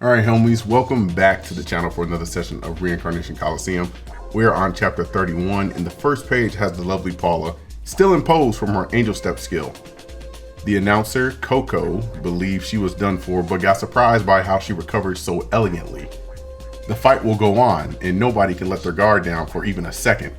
Alright homies, welcome back to the channel for another session of Reincarnation Coliseum. We are on chapter 31 and the first page has the lovely Paula still in pose from her angel step skill. The announcer, Coco, believed she was done for but got surprised by how she recovered so elegantly. The fight will go on and nobody can let their guard down for even a second.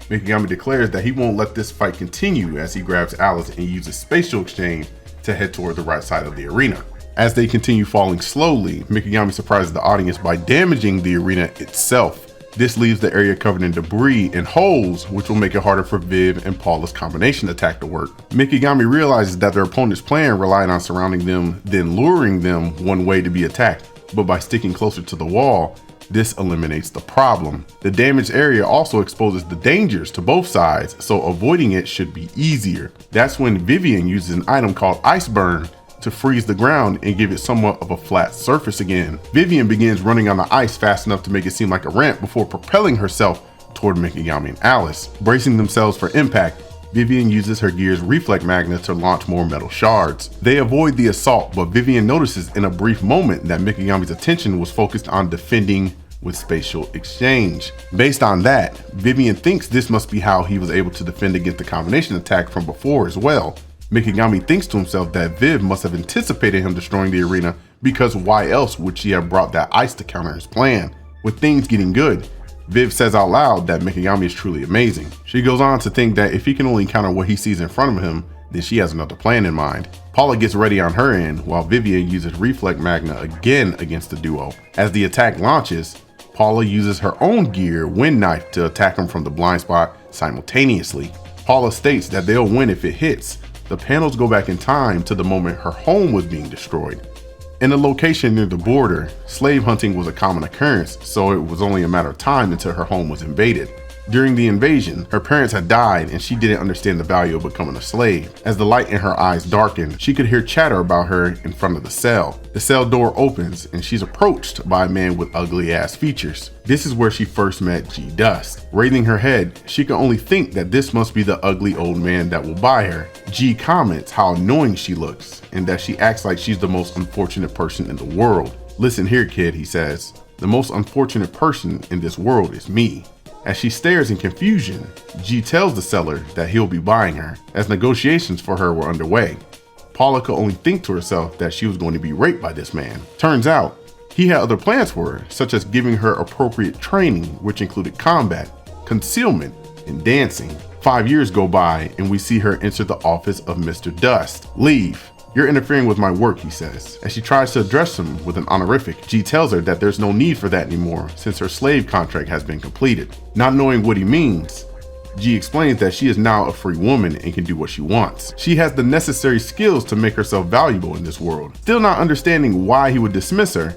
Mikigami declares that he won't let this fight continue as he grabs Alice and uses spatial exchange to head toward the right side of the arena. As they continue falling slowly, Mikigami surprises the audience by damaging the arena itself. This leaves the area covered in debris and holes, which will make it harder for Viv and Paula's combination attack to work. Mikigami realizes that their opponent's plan relied on surrounding them, then luring them one way to be attacked, but by sticking closer to the wall, this eliminates the problem. The damaged area also exposes the dangers to both sides, so avoiding it should be easier. That's when Vivian uses an item called Ice Burn to freeze the ground and give it somewhat of a flat surface again. Vivian begins running on the ice fast enough to make it seem like a ramp before propelling herself toward Mikigami and Alice. Bracing themselves for impact, Vivian uses her gear's reflect magnet to launch more metal shards. They avoid the assault, but Vivian notices in a brief moment that Mikigami's attention was focused on defending with spatial exchange. Based on that, Vivian thinks this must be how he was able to defend against the combination attack from before as well. Mikigami thinks to himself that Viv must have anticipated him destroying the arena, because why else would she have brought that ice to counter his plan? With things getting good, Viv says out loud that Mikigami is truly amazing. She goes on to think that if he can only counter what he sees in front of him, then she has another plan in mind. Paula gets ready on her end, while Vivian uses Reflect Magna again against the duo. As the attack launches, Paula uses her own gear, Wind Knife, to attack him from the blind spot simultaneously. Paula states that they'll win if it hits. The panels go back in time to the moment her home was being destroyed. In a location near the border, slave hunting was a common occurrence, so it was only a matter of time until her home was invaded. During the invasion, her parents had died and she didn't understand the value of becoming a slave. As the light in her eyes darkened, she could hear chatter about her in front of the cell. The cell door opens and she's approached by a man with ugly ass features. This is where she first met G Dust. Raising her head, she can only think that this must be the ugly old man that will buy her. G comments how annoying she looks and that she acts like she's the most unfortunate person in the world. "Listen here, kid," he says. "The most unfortunate person in this world is me." As she stares in confusion, G tells the seller that he'll be buying her, as negotiations for her were underway. Paula could only think to herself that she was going to be raped by this man. Turns out, he had other plans for her, such as giving her appropriate training, which included combat, concealment, and dancing. 5 years go by and we see her enter the office of Mr. Dust. "Leave. You're interfering with my work," he says. As she tries to address him with an honorific, G tells her that there's no need for that anymore since her slave contract has been completed. Not knowing what he means, G explains that she is now a free woman and can do what she wants. She has the necessary skills to make herself valuable in this world. Still not understanding why he would dismiss her,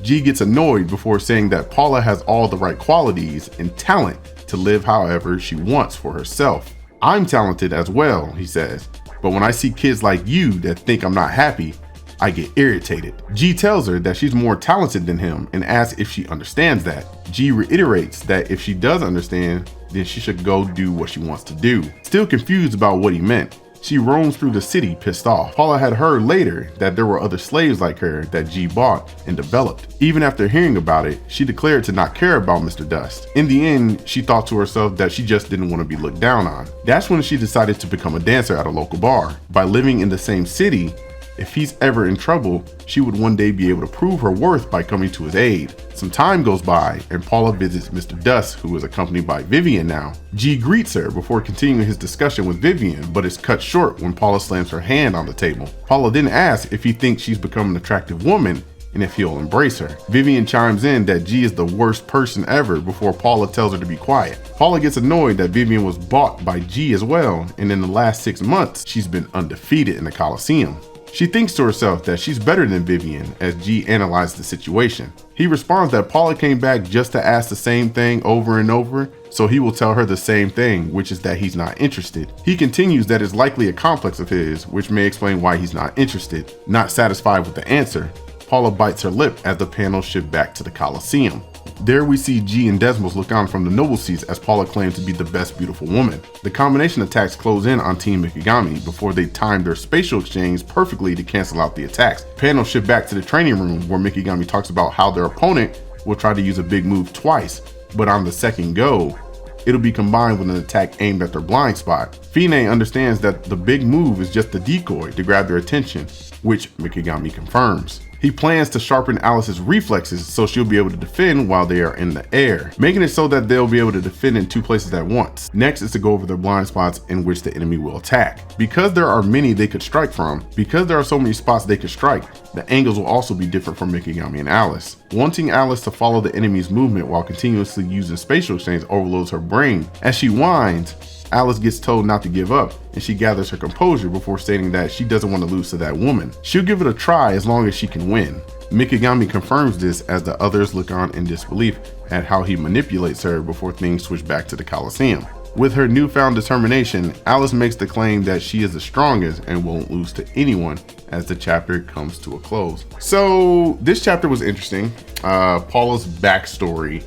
G gets annoyed before saying that Paula has all the right qualities and talent to live however she wants for herself. "I'm talented as well," he says. "But when I see kids like you that think I'm not happy, I get irritated." G tells her that she's more talented than him and asks if she understands that. G reiterates that if she does understand, then she should go do what she wants to do. Still confused about what he meant, she roams through the city pissed off. Paula had heard later that there were other slaves like her that G bought and developed. Even after hearing about it, she declared to not care about Mr. Dust. In the end, she thought to herself that she just didn't want to be looked down on. That's when she decided to become a dancer at a local bar. By living in the same city, if he's ever in trouble, she would one day be able to prove her worth by coming to his aid. Some time goes by and Paula visits Mr. Dust, who is accompanied by Vivian now. G greets her before continuing his discussion with Vivian, but is cut short when Paula slams her hand on the table. Paula then asks if he thinks she's become an attractive woman and if he'll embrace her. Vivian chimes in that G is the worst person ever before Paula tells her to be quiet. Paula gets annoyed that Vivian was bought by G as well, and in the last 6 months, she's been undefeated in the Coliseum. She thinks to herself that she's better than Vivian as G analyzes the situation. He responds that Paula came back just to ask the same thing over and over, so he will tell her the same thing, which is that he's not interested. He continues that it's likely a complex of his, which may explain why he's not interested. Not satisfied with the answer, Paula bites her lip as the panels shift back to the Coliseum. There we see G and Desmos look on from the noble seats as Paula claims to be the best beautiful woman. The combination attacks close in on Team Mikigami before they time their spatial exchange perfectly to cancel out the attacks. Panels shift back to the training room where Mikigami talks about how their opponent will try to use a big move twice, but on the second go, it'll be combined with an attack aimed at their blind spot. Fine understands that the big move is just a decoy to grab their attention, which Mikigami confirms. He plans to sharpen Alice's reflexes so she'll be able to defend while they are in the air, making it so that they'll be able to defend in two places at once. Next is to go over their blind spots in which the enemy will attack. Because there are many they could strike from, because there are so many spots they could strike, the angles will also be different for Mikigami and Alice. Wanting Alice to follow the enemy's movement while continuously using spatial exchange overloads her brain. As she whines, Alice gets told not to give up, and she gathers her composure before stating that she doesn't want to lose to that woman. She'll give it a try as long as she can win. Mikigami confirms this as the others look on in disbelief at how he manipulates her before things switch back to the Coliseum. With her newfound determination, Alice makes the claim that she is the strongest and won't lose to anyone as the chapter comes to a close. So this chapter was interesting. Paula's backstory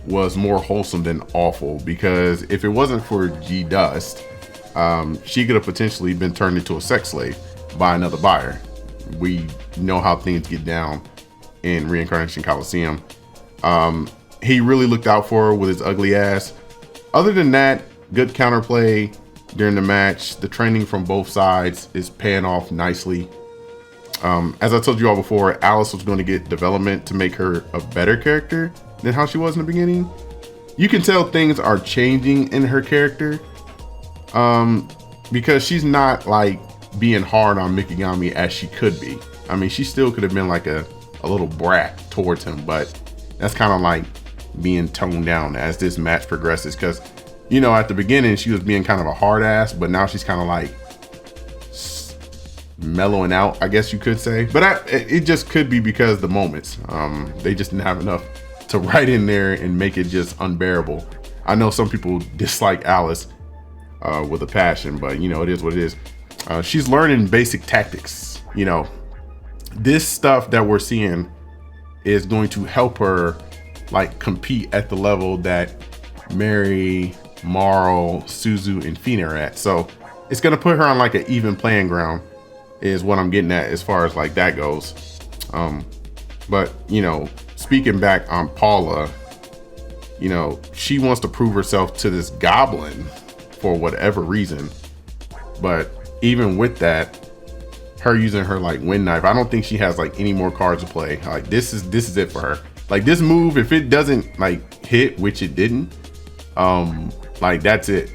was more wholesome than awful, because if it wasn't for G Dust, she could have potentially been turned into a sex slave by another buyer. We know how things get down in Reincarnation Coliseum. He really looked out for her with his ugly ass. Other than that, good counterplay during the match. The training from both sides is paying off nicely. As I told you all before, Alice was going to get development to make her a better character than how she was in the beginning. You can tell things are changing in her character, because she's not like being hard on Mikigami as she could be. I mean, she still could have been like a little brat towards him, but that's kind of like being toned down as this match progresses, because, you know, at the beginning she was being kind of a hard ass, but now she's kind of like mellowing out, I guess you could say. But it just could be because the moments, they just didn't have enough to write in there and make it just unbearable. I know some people dislike Alice with a passion, but you know, it is what it is. She's learning basic tactics. You know, this stuff that we're seeing is going to help her like compete at the level that Mary, Marl, Suzu, and Fina are at. So it's gonna put her on like an even playing ground, is what I'm getting at as far as like that goes. But you know, speaking back on Paula, you know, she wants to prove herself to this goblin for whatever reason. But even with that, her using her like wind knife, I don't think she has like any more cards to play. Like this is it for her. Like this move, if it doesn't like hit, which it didn't, like that's it.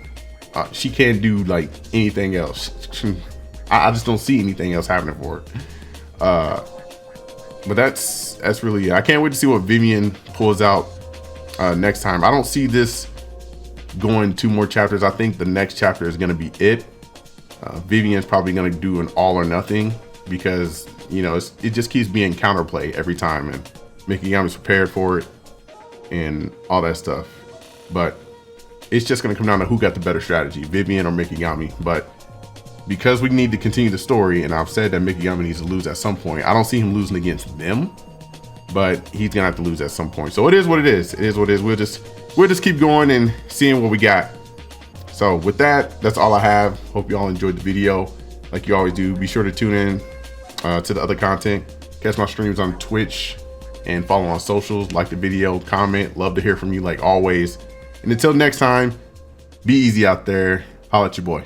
She can't do like anything else. I just don't see anything else happening for her. But that's really it. I can't wait to see what Vivian pulls out next time. I don't see this going 2 more chapters. I think the next chapter is going to be it. Vivian's probably going to do an all or nothing, because you know it just keeps being counterplay every time, and Mikigami's prepared for it and all that stuff. But it's just going to come down to who got the better strategy, Vivian or Mikigami. But because we need to continue the story, and I've said that Mikigami needs to lose at some point. I don't see him losing against them, but he's gonna have to lose at some point. So it is what it is. It is what it is. We'll just keep going and seeing what we got. So with that, that's all I have. Hope you all enjoyed the video. Like you always do, be sure to tune in to the other content. Catch my streams on Twitch and follow on socials. Like the video, comment. Love to hear from you like always. And until next time, be easy out there. Holla at your boy.